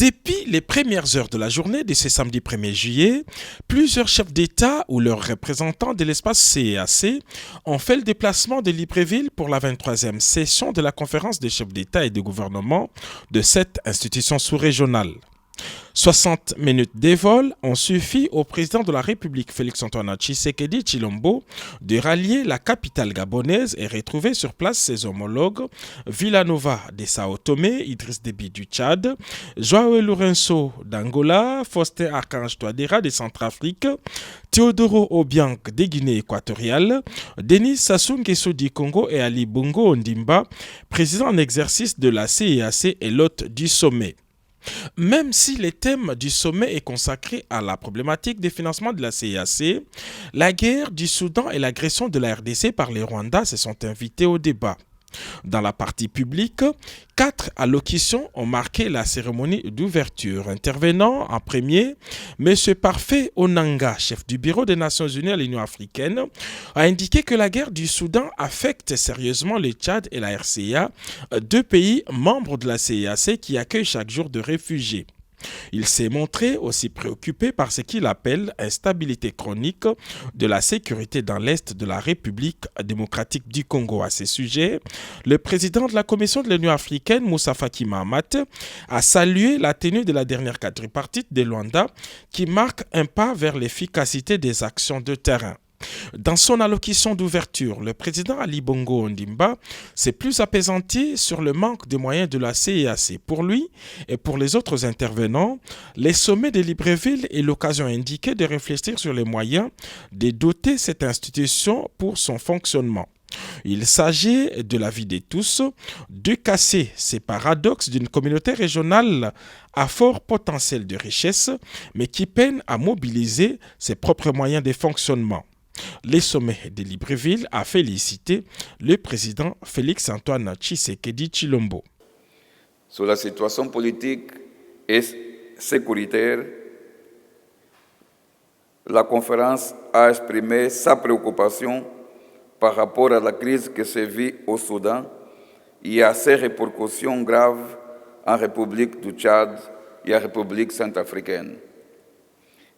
Depuis les premières heures de la journée de ce samedi 1er juillet, plusieurs chefs d'État ou leurs représentants de l'espace CEAC ont fait le déplacement de Libreville pour la 23e session de la conférence des chefs d'État et de gouvernement de cette institution sous-régionale. 60 minutes de vol ont suffi au président de la République Félix-Antoine Tshisekedi Tshilombo de rallier la capitale gabonaise et retrouver sur place ses homologues Villanova de Sao Tomé, Idriss Déby du Tchad, Joao Lourenço d'Angola, Faustin Archange Touadéra de Centrafrique, Théodoro Obiang de Guinée équatoriale, Denis Sassou Nguesso du Congo et Ali Bongo Ondimba, président en exercice de la CEAC et l'hôte du sommet. Même si le thème du sommet est consacré à la problématique des financements de la CEAC, la guerre du Soudan et l'agression de la RDC par les Rwandais se sont invités au débat. Dans la partie publique, 4 allocutions ont marqué la cérémonie d'ouverture. Intervenant en premier, M. Parfait Onanga, chef du bureau des Nations Unies à l'Union africaine, a indiqué que la guerre du Soudan affecte sérieusement le Tchad et la RCA, 2 pays membres de la CEAC qui accueillent chaque jour de réfugiés. Il s'est montré aussi préoccupé par ce qu'il appelle instabilité chronique de la sécurité dans l'Est de la République démocratique du Congo. À ce sujet, le président de la Commission de l'Union africaine, Moussa Faki Mahamat, a salué la tenue de la dernière quadripartite de Luanda qui marque un pas vers l'efficacité des actions de terrain. Dans son allocution d'ouverture, le président Ali Bongo Ondimba s'est plus apaisanti sur le manque de moyens de la CEAC. Pour lui et pour les autres intervenants, les sommets de Libreville est l'occasion indiquée de réfléchir sur les moyens de doter cette institution pour son fonctionnement. Il s'agit de la vie de tous, de casser ces paradoxes d'une communauté régionale à fort potentiel de richesse, mais qui peine à mobiliser ses propres moyens de fonctionnement. Le sommet de Libreville a félicité le président Félix-Antoine Tshisekedi Tshilombo. Sur la situation politique et sécuritaire, la conférence a exprimé sa préoccupation par rapport à la crise qui se vit au Soudan et à ses répercussions graves en République du Tchad et en République centrafricaine.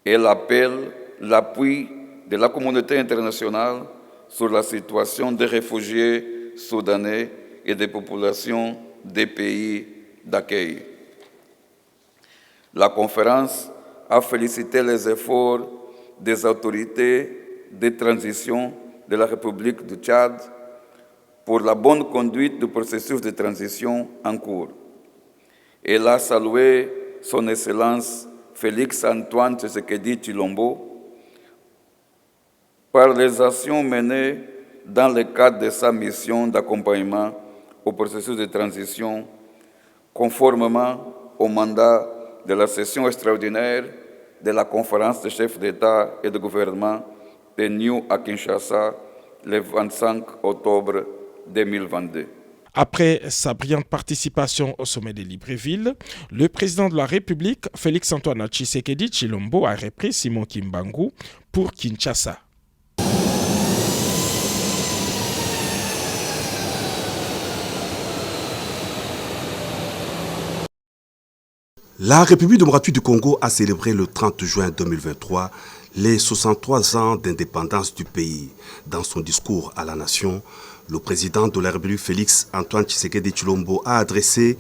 Elle appelle l'appui de la communauté internationale sur la situation des réfugiés soudanais et des populations des pays d'accueil. La conférence a félicité les efforts des autorités de transition de la République du Tchad pour la bonne conduite du processus de transition en cours. Elle a salué son Excellence Félix-Antoine Tshisekedi Tshilombo par les actions menées dans le cadre de sa mission d'accompagnement au processus de transition, conformément au mandat de la session extraordinaire de la conférence des chefs d'État et de gouvernement tenue à Kinshasa le 25 octobre 2022. Après sa brillante participation au sommet de Libreville, le président de la République, Félix-Antoine Tshisekedi Tshilombo, a repris Simon Kimbangu pour Kinshasa. La République démocratique du Congo a célébré le 30 juin 2023 les 63 ans d'indépendance du pays. Dans son discours à la nation, le président de la République Félix-Antoine Tshisekedi Tshilombo a adressé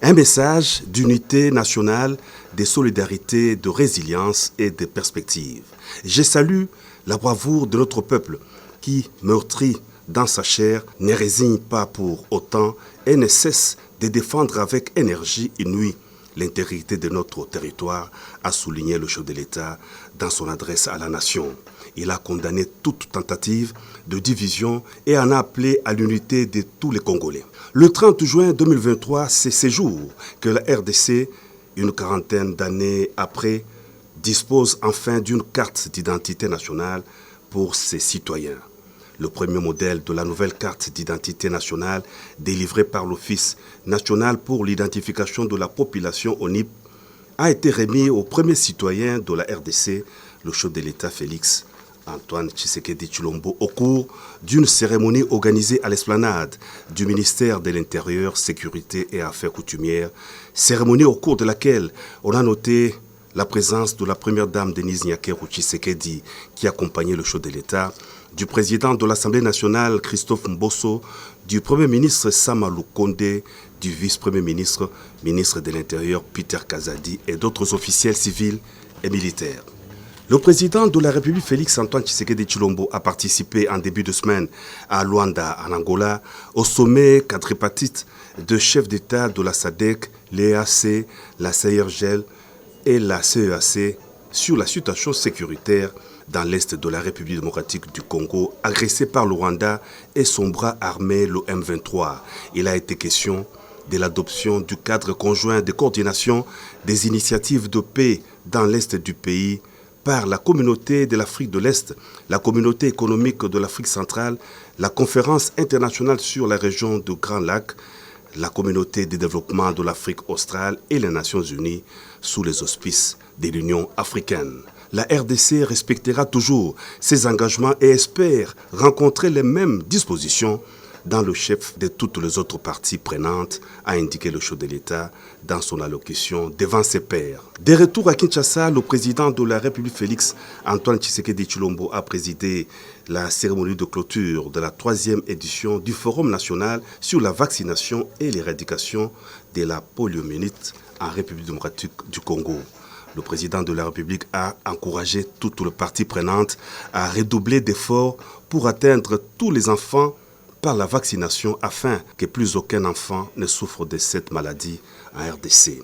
un message d'unité nationale, de solidarité, de résilience et de perspective. Je salue la bravoure de notre peuple qui, meurtri dans sa chair, ne résigne pas pour autant et ne cesse de défendre avec énergie inouïe l'intégrité de notre territoire, a souligné le chef de l'État dans son adresse à la nation. Il a condamné toute tentative de division et en a appelé à l'unité de tous les Congolais. Le 30 juin 2023, c'est ce jour que la RDC, une quarantaine d'années après, dispose enfin d'une carte d'identité nationale pour ses citoyens. Le premier modèle de la nouvelle carte d'identité nationale délivrée par l'Office national pour l'identification de la population ONIP a été remis au premier citoyen de la RDC, le chef de l'État Félix Antoine Tshisekedi Tshilombo au cours d'une cérémonie organisée à l'esplanade du ministère de l'Intérieur, Sécurité et Affaires coutumières, cérémonie au cours de laquelle on a noté la présence de la première dame Denise Nyakeru Tshisekedi qui accompagnait le chef de l'État, du président de l'Assemblée nationale Christophe Mbosso, du Premier ministre Sama Lukonde, du vice-premier ministre, ministre de l'Intérieur Peter Kazadi et d'autres officiels civils et militaires. Le président de la République Félix Antoine Tshisekedi Tshilombo a participé en début de semaine à Luanda, en Angola, au sommet quadripartite de chefs d'État de la SADC, l'EAC, la CIRGL et la CEAC sur la situation sécuritaire dans l'est de la République démocratique du Congo, agressée par le Rwanda et son bras armé, le M23. Il a été question de l'adoption du cadre conjoint de coordination des initiatives de paix dans l'est du pays par la communauté de l'Afrique de l'Est, la communauté économique de l'Afrique centrale, la conférence internationale sur la région du Grand Lac, la communauté de développement de l'Afrique australe et les Nations unies sous les auspices de l'Union africaine. La RDC respectera toujours ses engagements et espère rencontrer les mêmes dispositions dans le chef de toutes les autres parties prenantes, a indiqué le chef de l'État dans son allocution devant ses pairs. De retour à Kinshasa, le président de la République Félix Antoine Tshisekedi Tshilombo a présidé la cérémonie de clôture de la 3e édition du Forum national sur la vaccination et l'éradication de la poliomyélite en République démocratique du Congo. Le président de la République a encouragé toutes les parties prenantes à redoubler d'efforts pour atteindre tous les enfants par la vaccination afin que plus aucun enfant ne souffre de cette maladie en RDC.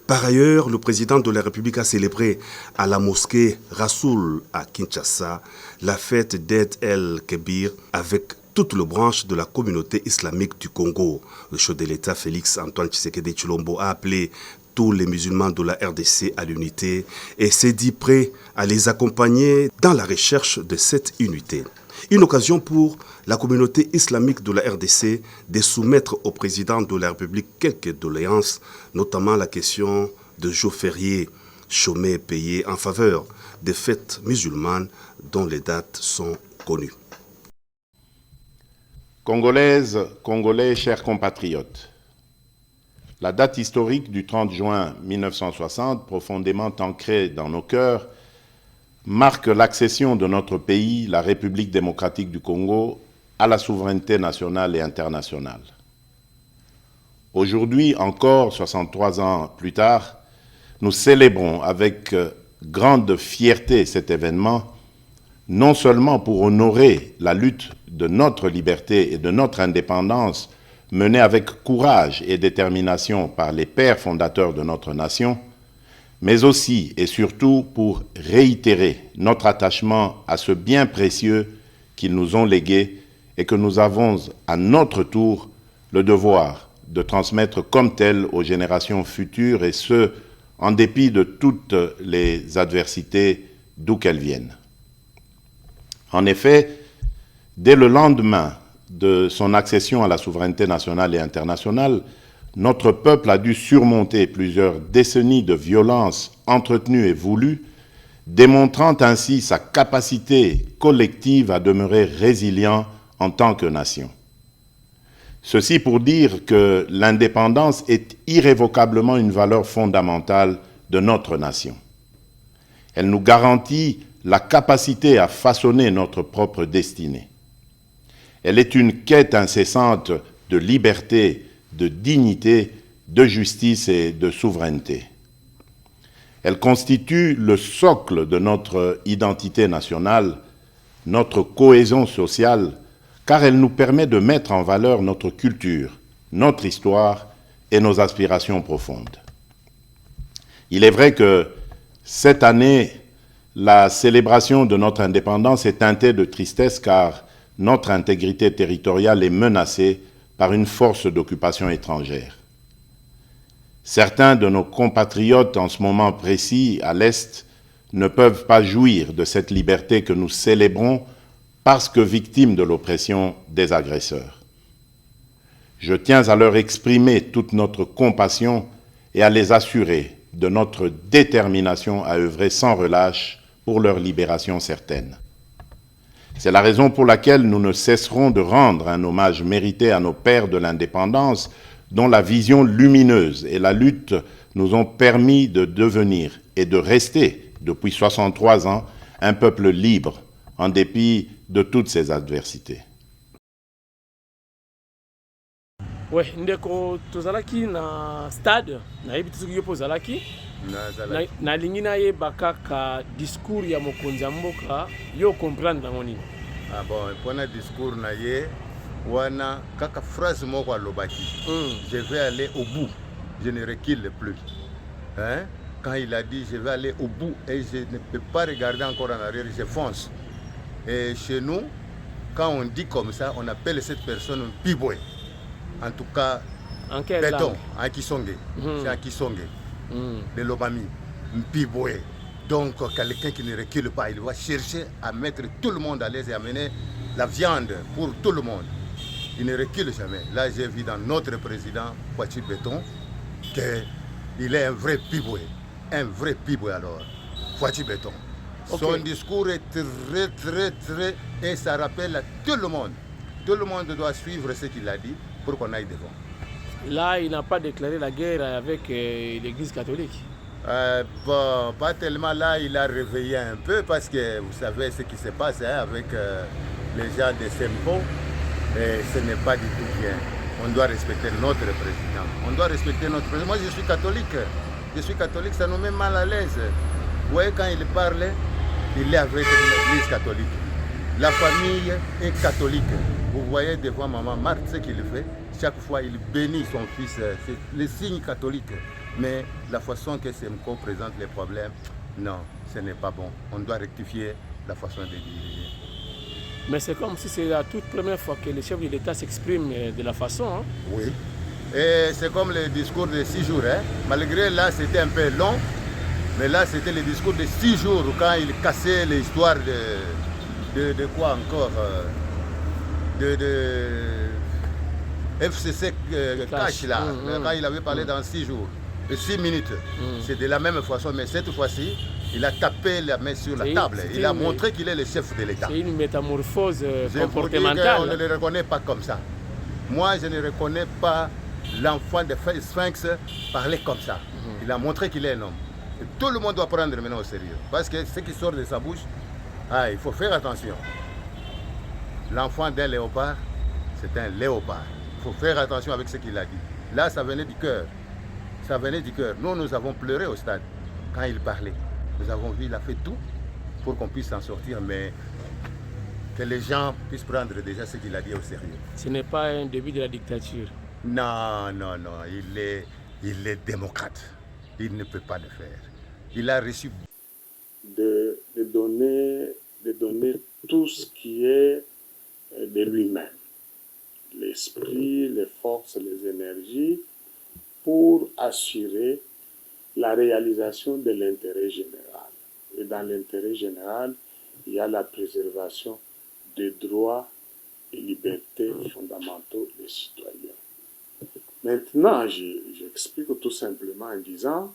Par ailleurs, le président de la République a célébré à la mosquée Rassoul à Kinshasa la fête d'Eid el-Kébir avec toutes les branches de la communauté islamique du Congo. Le chef de l'État Félix Antoine Tshisekedi Tshilombo a appelé tous les musulmans de la RDC à l'unité et s'est dit prêt à les accompagner dans la recherche de cette unité. Une occasion pour la communauté islamique de la RDC de soumettre au président de la République quelques doléances, notamment la question de jours fériés chômés et payés en faveur des fêtes musulmanes dont les dates sont connues. Congolaises, Congolais, chers compatriotes, la date historique du 30 juin 1960, profondément ancrée dans nos cœurs, marque l'accession de notre pays, la République démocratique du Congo, à la souveraineté nationale et internationale. Aujourd'hui, encore 63 ans plus tard, nous célébrons avec grande fierté cet événement, non seulement pour honorer la lutte de notre liberté et de notre indépendance menée avec courage et détermination par les pères fondateurs de notre nation, mais aussi et surtout pour réitérer notre attachement à ce bien précieux qu'ils nous ont légué et que nous avons à notre tour le devoir de transmettre comme tel aux générations futures, et ce, en dépit de toutes les adversités d'où qu'elles viennent. En effet, dès le lendemain de son accession à la souveraineté nationale et internationale, notre peuple a dû surmonter plusieurs décennies de violences entretenues et voulues, démontrant ainsi sa capacité collective à demeurer résilient en tant que nation. Ceci pour dire que l'indépendance est irrévocablement une valeur fondamentale de notre nation. Elle nous garantit la capacité à façonner notre propre destinée. Elle est une quête incessante de liberté, de dignité, de justice et de souveraineté. Elle constitue le socle de notre identité nationale, notre cohésion sociale, car elle nous permet de mettre en valeur notre culture, notre histoire et nos aspirations profondes. Il est vrai que cette année, la célébration de notre indépendance est teintée de tristesse car notre intégrité territoriale est menacée par une force d'occupation étrangère. Certains de nos compatriotes en ce moment précis à l'Est ne peuvent pas jouir de cette liberté que nous célébrons parce que victimes de l'oppression des agresseurs. Je tiens à leur exprimer toute notre compassion et à les assurer de notre détermination à œuvrer sans relâche pour leur libération certaine. C'est la raison pour laquelle nous ne cesserons de rendre un hommage mérité à nos pères de l'indépendance, dont la vision lumineuse et la lutte nous ont permis de devenir et de rester, depuis 63 ans, un peuple libre, en dépit de toutes ces adversités. Oui, ndeko tozalaki na stade, nayebi soki yo pozalaki. Nalingi nayeba kaka discours ya mokonzi ya mboka yo comprendre nango nini. Ah bon, mpona discours na ye wana kaka phrase moko alobaki. Je vais aller au bout, je ne recule plus. Hein? Quand il a dit je vais aller au bout et je ne peux pas regarder encore en arrière, je fonce. Et chez nous, quand on dit comme ça, on appelle cette personne un piboué. En tout cas, en quelle béton, langue? en Kisonge. C'est en Kisonge. De l'Obami, Mpiboué. Donc, quelqu'un qui ne recule pas, il va chercher à mettre tout le monde à l'aise et amener la viande pour tout le monde. Il ne recule jamais. Là, j'ai vu dans notre président, Poitiers Béton, qu'il est un vrai piboué. Un vrai piboué alors. Poitiers Béton. Okay. Son discours est très... Et ça rappelle à tout le monde. Tout le monde doit suivre ce qu'il a dit pour qu'on aille devant. Là, il n'a pas déclaré la guerre avec l'Église catholique. Bon, pas tellement. Là, il a réveillé un peu parce que vous savez ce qui se passe avec les gens de Sempo. Et ce n'est pas du tout bien. On doit respecter notre président. On doit respecter notre président. Moi, je suis catholique. Je suis catholique, ça nous met mal à l'aise. Vous voyez, quand il parle, il est avec l'Église catholique. La famille est catholique. Vous voyez devant maman Marthe ce qu'il fait. Chaque fois, il bénit son fils. C'est le signe catholique. Mais la façon que Semco présente les problèmes, non, ce n'est pas bon. On doit rectifier la façon de diriger. Mais c'est comme si c'est la toute première fois que le chef de l'État s'exprime de la façon. Hein? Oui. Et c'est comme le discours de 6 jours. Hein? Malgré là, c'était un peu long. Mais là, c'était le discours de 6 jours quand il cassait l'histoire de quoi encore de FCC Cash là, quand il avait parlé dans 6 jours, de 6 minutes. C'est de la même façon, mais cette fois-ci, il a tapé la main sur la table. Il a montré qu'il est le chef de l'État. C'est une métamorphose comportementale. On ne le reconnaît pas comme ça. Moi, je ne reconnais pas l'enfant de Sphinx parler comme ça. Il a montré qu'il est un homme. Et tout le monde doit prendre maintenant au sérieux. Parce que ce qui sort de sa bouche, il faut faire attention. L'enfant d'un léopard, c'est un léopard. Il faut faire attention avec ce qu'il a dit. Là, ça venait du cœur. Ça venait du cœur. Nous avons pleuré au stade quand il parlait. Nous avons vu, il a fait tout pour qu'on puisse s'en sortir, mais que les gens puissent prendre déjà ce qu'il a dit au sérieux. Ce n'est pas un début de la dictature. Non. Il est démocrate. Il ne peut pas le faire. Il a reçu... De donner tout ce qui est de lui-même. L'esprit, les forces, les énergies, pour assurer la réalisation de l'intérêt général. Et dans l'intérêt général, il y a la préservation des droits et libertés fondamentaux des citoyens. Maintenant, j'explique tout simplement en disant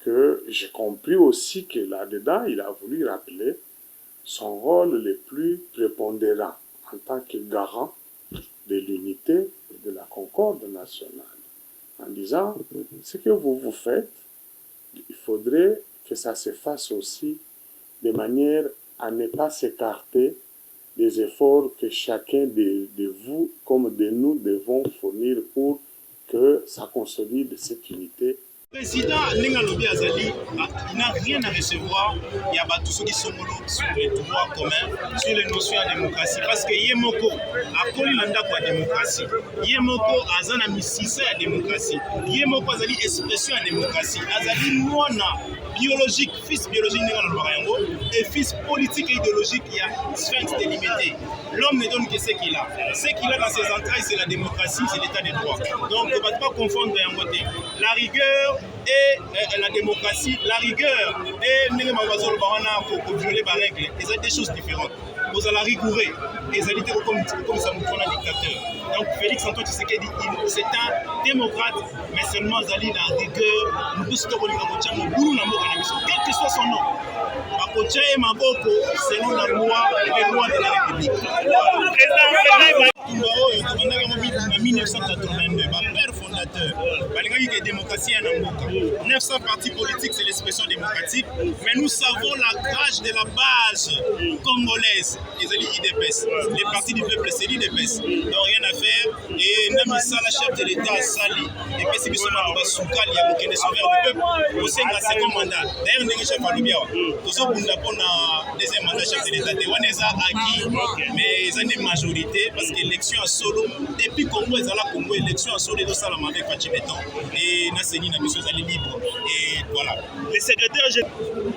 que j'ai compris aussi que là-dedans, il a voulu rappeler son rôle le plus prépondérant en tant que garant de l'unité et de la concorde nationale. En disant, ce que vous faites, il faudrait que ça se fasse aussi de manière à ne pas s'écarter des efforts que chacun de vous comme de nous devons fournir pour que ça consolide cette unité. Le président Nenga Azali, il n'a rien à recevoir. Il y a tout ce qui sont sur les droits communs, sur les notions de démocratie. Parce que Yemoko a connu la démocratie. Yemoko a zana misisa la démocratie. Yemoko Azali expression de démocratie. Azali Mwana biologique, fils biologique et fils politique et idéologique qui a Sphinx délimité. L'homme ne donne que ce qu'il a. Ce qu'il a dans ses entrailles, c'est la démocratie, c'est l'état de droit. Donc, on ne va pas confondre un côté. La rigueur et la démocratie, la rigueur et pour violer les règles, c'est des choses différentes. Vous allez rigourer, et ça dit comme ça nous prend un dictateur. Donc Félix Antoine Tshisekedi, c'est un démocrate, mais seulement Zali la rigueur, nous tous quel que soit son nom. kotia ye maboko selon la loi, les lois de la République. Tumba oyo tobandaka mo na 1982 bapère fondateur balingaki ke démocratie ya na mboka 900 partis politiques, c'est l'expression démocratique, mais nous savons la rage de la base congolaise, les IDPS, les partis du peuple, c'est l'IDPS, donc rien à faire. Et Namisa, la chef de l'État, Sali, et puis c'est qui sont là, Soukali, il y a beaucoup de sauveurs du peuple, au sein de la second mandat. D'ailleurs, nous chef à l'Ubia, nous sommes pour le deuxième mandat chef de l'État, on est acquis, mais ils ont une majorité, parce que l'élection à solo, depuis Congo, ils ont la Congo, l'élection à solo, ils ont ça avec Fachimeton, et Nasseni, la mission est libre, et voilà. Les secrétaires,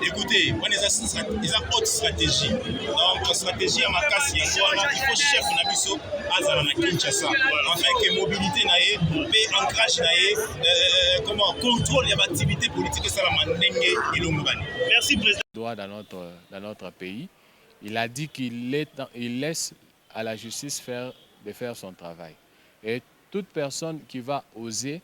écoutez, on ils ont autre stratégie, donc stratégie à Makassi, il faut chef de mission à na Kinshasa, enfin que mobilité naie, paix ancrage naie, comment contrôle les activités politiques ça la manenge et l'omubani. Merci président. Dans notre pays, il a dit qu'il laisse à la justice de faire son travail. Et toute personne qui va oser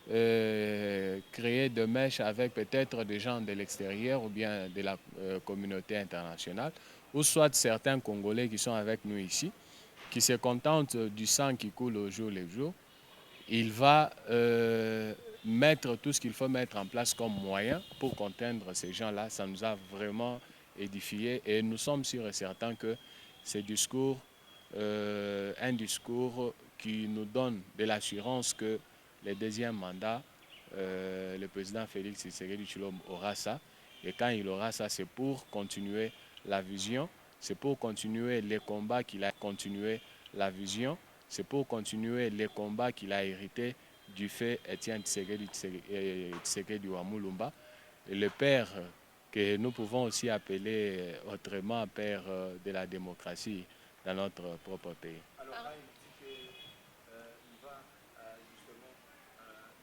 créer de mèches avec peut-être des gens de l'extérieur ou bien de la communauté internationale, ou soit certains Congolais qui sont avec nous ici, qui se contentent du sang qui coule au jour le jour, il va mettre tout ce qu'il faut mettre en place comme moyen pour contenir ces gens-là. Ça nous a vraiment édifiés et nous sommes sûrs et certains que ce discours, un discours qui nous donne de l'assurance que le deuxième mandat, le président Félix Tshisekedi Tshilombo aura ça. Et quand il aura ça, c'est pour continuer la vision, c'est pour continuer les combats qu'il a continué, la vision, c'est pour continuer les combats qu'il a hérités du fait Étienne Tshisekedi Wamulumba, le père que nous pouvons aussi appeler autrement père de la démocratie dans notre propre pays.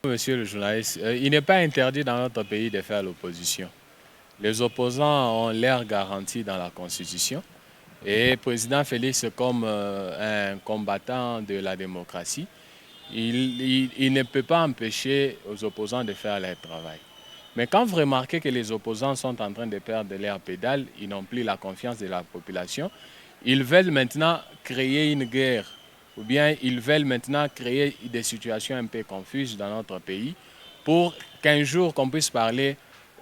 Monsieur le journaliste, il n'est pas interdit dans notre pays de faire l'opposition. Les opposants ont l'air garantis dans la Constitution. Et le président Félix, comme un combattant de la démocratie, il ne peut pas empêcher aux opposants de faire leur travail. Mais quand vous remarquez que les opposants sont en train de perdre leur pédale, ils n'ont plus la confiance de la population, ils veulent maintenant créer une guerre, ou bien ils veulent maintenant créer des situations un peu confuses dans notre pays pour qu'un jour qu'on puisse parler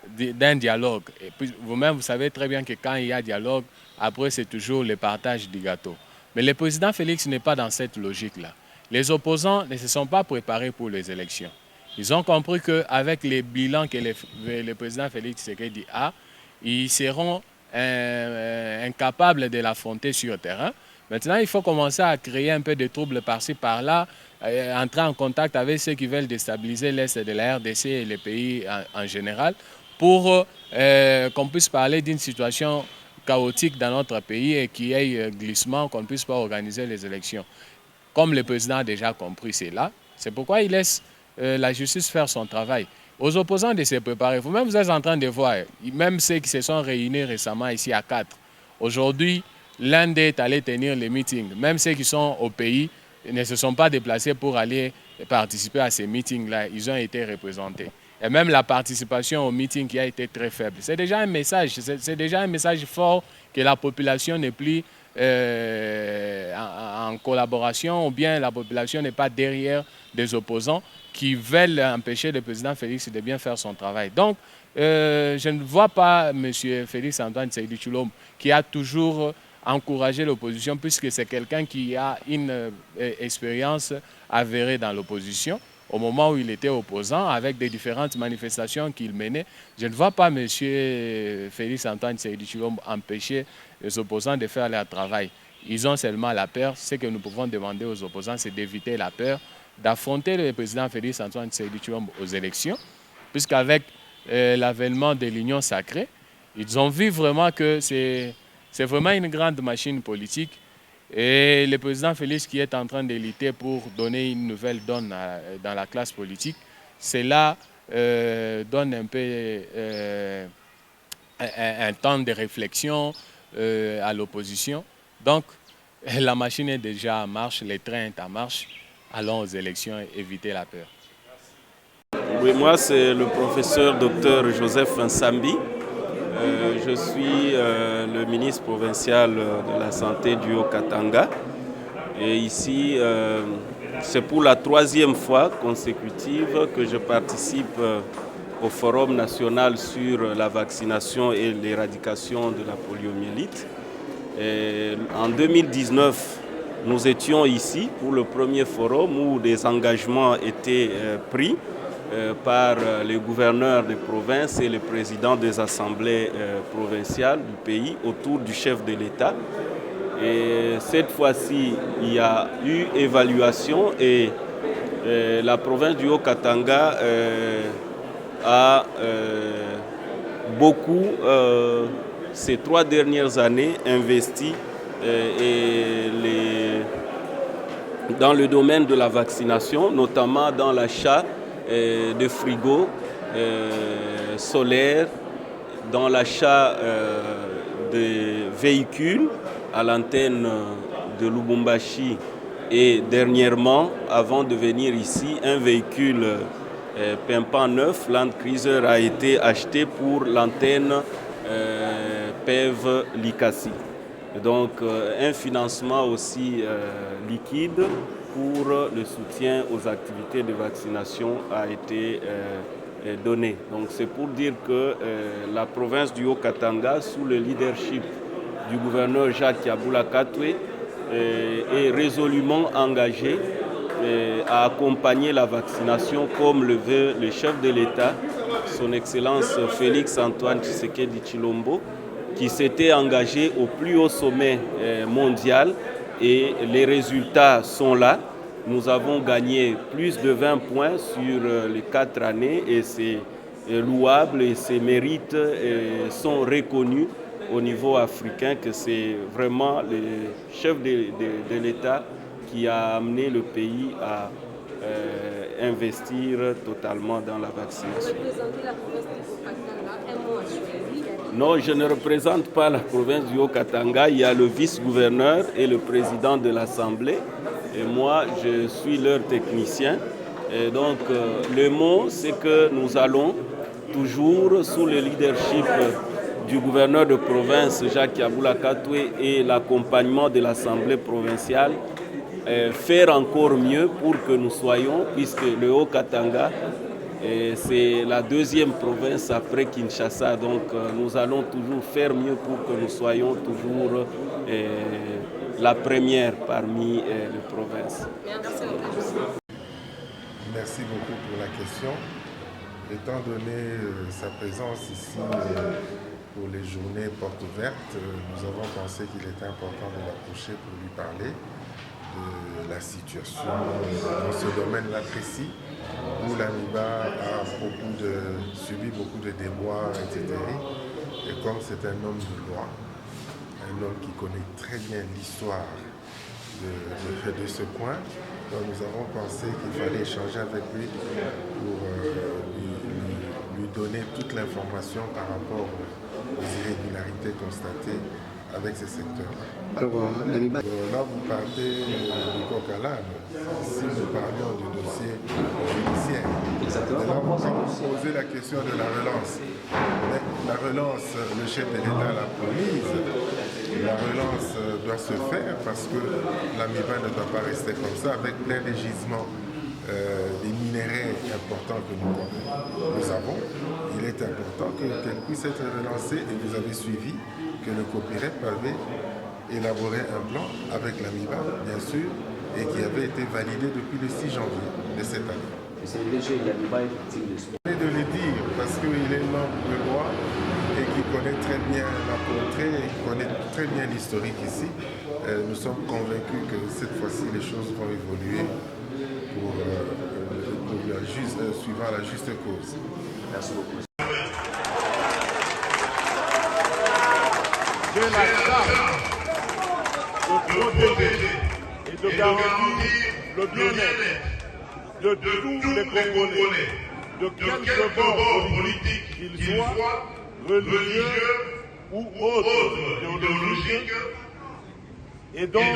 d'un dialogue. Et puis, vous-même, vous savez très bien que quand il y a dialogue, après c'est toujours le partage du gâteau. Mais le président Félix n'est pas dans cette logique-là. Les opposants ne se sont pas préparés pour les élections. Ils ont compris qu'avec les bilans que le président Félix Tshisekedi a, ils seront incapables de l'affronter sur le terrain. Maintenant, il faut commencer à créer un peu de troubles par-ci, par-là, entrer en contact avec ceux qui veulent déstabiliser l'Est de la RDC et les pays en général, pour qu'on puisse parler d'une situation chaotique dans notre pays et qu'il y ait glissement, qu'on ne puisse pas organiser les élections. Comme le président a déjà compris, c'est là. C'est pourquoi il laisse la justice faire son travail. Aux opposants de se préparer. Vous-même, vous êtes en train de voir, même ceux qui se sont réunis récemment ici à 4. Aujourd'hui, l'un d'eux est allé tenir les meetings. Même ceux qui sont au pays ne se sont pas déplacés pour aller participer à ces meetings-là. Ils ont été représentés. Et même la participation au meeting qui a été très faible. C'est déjà un message, c'est déjà un message fort que la population n'est plus en collaboration, ou bien la population n'est pas derrière des opposants qui veulent empêcher le président Félix de bien faire son travail. Donc, je ne vois pas M. Félix Antoine Tshisekedi Tshilombo qui a toujours encouragé l'opposition, puisque c'est quelqu'un qui a une expérience avérée dans l'opposition. Au moment où il était opposant, avec des différentes manifestations qu'il menait, je ne vois pas M. Félix Antoine Tshisekedi Tshilombo empêcher les opposants de faire leur travail. Ils ont seulement la peur. Ce que nous pouvons demander aux opposants, c'est d'éviter la peur, d'affronter le président Félix Antoine Tshisekedi Tshilombo aux élections, puisqu'avec l'avènement de l'Union sacrée, ils ont vu vraiment que c'est vraiment une grande machine politique. Et le président Félix qui est en train de lutter pour donner une nouvelle donne dans la classe politique, cela donne un peu un temps de réflexion à l'opposition. Donc, la machine est déjà en marche, le train est en marche. Allons aux élections et éviter la peur. Oui, moi c'est le professeur Dr Joseph Nsambi. Je suis le ministre provincial de la Santé du Haut-Katanga. Et ici, c'est pour la 3e fois consécutive que je participe au Forum national sur la vaccination et l'éradication de la poliomyélite. Et en 2019, nous étions ici pour le premier forum où des engagements étaient pris par les gouverneurs des provinces et les présidents des assemblées provinciales du pays autour du chef de l'État. Et cette fois-ci, il y a eu évaluation et la province du Haut-Katanga a beaucoup, ces 3 dernières années, investi dans le domaine de la vaccination, notamment dans l'achat de frigos solaires, dans l'achat de véhicules à l'antenne de Lubumbashi et dernièrement, avant de venir ici, un véhicule pimpant neuf, Land Cruiser, a été acheté pour l'antenne PEV Likasi. Donc un financement aussi liquide pour le soutien aux activités de vaccination a été donné. Donc c'est pour dire que la province du Haut-Katanga, sous le leadership du gouverneur Jacques Yabula Katwe, est résolument engagé à accompagner la vaccination comme le veut le chef de l'État, son Excellence Félix Antoine Tshisekedi Tshilombo, qui s'était engagé au plus haut sommet mondial et les résultats sont là. Nous avons gagné plus de 20 points sur les 4 années et c'est louable et ces mérites sont reconnus au niveau africain que c'est vraiment le chef de l'État qui a amené le pays à investir totalement dans la vaccination. Vous représentez la province du Haut-Katanga, un mot à suivi. Non, je ne représente pas la province du Haut-Katanga. Il y a le vice-gouverneur et le président de l'Assemblée. Et moi, je suis leur technicien. Et donc, le mot, c'est que nous allons toujours, sous le leadership du gouverneur de province, Jacques Yabula Katwe, et l'accompagnement de l'Assemblée provinciale, faire encore mieux pour que nous soyons, puisque le Haut-Katanga, c'est la 2e province après Kinshasa, donc nous allons toujours faire mieux pour que nous soyons toujours la première parmi les provinces. Merci beaucoup pour la question. Étant donné sa présence ici pour les journées portes ouvertes, nous avons pensé qu'il était important de l'approcher pour lui parler de la situation dans ce domaine-là précis, où l'AMIBA a subi beaucoup de déboires, etc. Et comme c'est un homme de loi, un homme qui connaît très bien l'histoire de ce coin, donc nous avons pensé qu'il fallait échanger avec lui pour lui donner toute l'information par rapport aux irrégularités constatées avec ces secteurs-là. Là, vous partez du Coq-à-l'âne. Si nous parlions du dossier judiciaire, là, vous posez la question de la relance. Mais la relance, le chef de l'État l'a promise. La relance doit se faire parce que l'AMIBA ne doit pas rester comme ça avec plein de gisements. Des minéraux importants que nous avons, il est important qu'elle puisse être relancée et vous avez suivi que le copyright avait élaboré un plan avec l'AMIBA, bien sûr, et qui avait été validé depuis le 6 janvier de cette année. C'est de le dire parce qu'il est membre de loi et qui connaît très bien la contrée et qui connaît très bien l'historique ici. Nous sommes convaincus que cette fois-ci les choses vont évoluer suivant la juste cause. Merci beaucoup. J'ai la charge de protéger et de garantir le bien-être de tous les Congolais, de quelque bord politique qu'ils soient, religieux ou autres idéologiques. Et donc,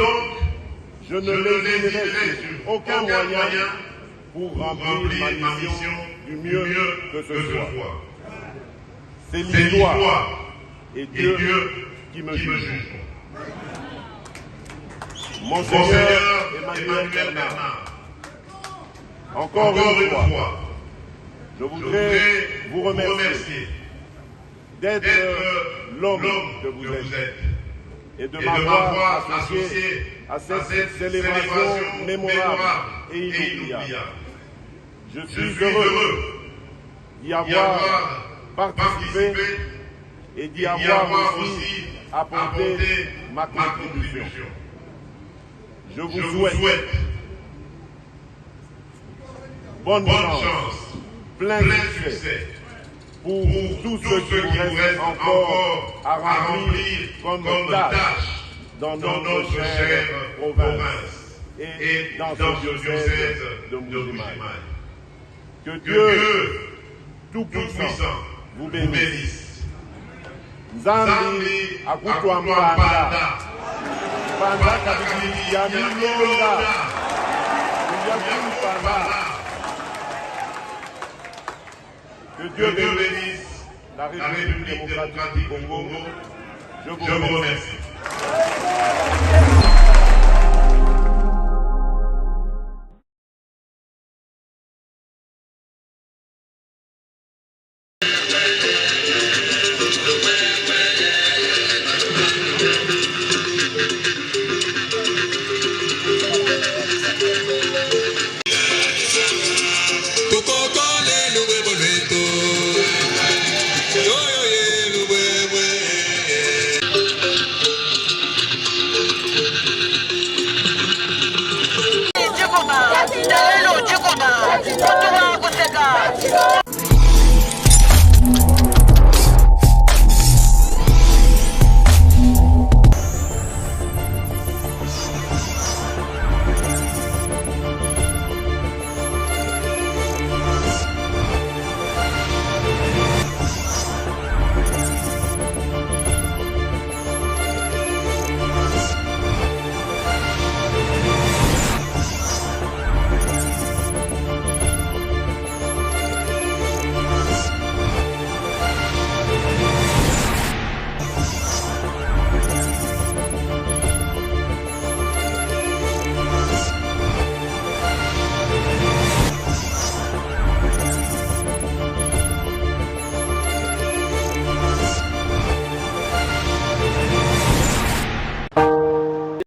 je ne lésiterai sur aucun moyen pour remplir ma mission du mieux que ce soit. C'est l'histoire et Dieu qui me juge. Monseigneur Emmanuel Bernard, encore une fois, je voudrais vous remercier d'être l'homme que vous êtes et de m'avoir associé à cette célébration mémorable et inoubliable. Je suis heureux d'y avoir participé et d'y avoir aussi apporté ma contribution. Je vous souhaite bonne chance, plein de succès pour tout ce qui vous reste encore à remplir comme tâche dans notre chère province et dans ce diocèse de Mbuji-Mayi. Que Dieu Tout-Puissant vous bénisse. Nzambi akutwambanda panda kabili ya milonga que Dieu bénisse la République démocratique du Congo. Je vous remercie.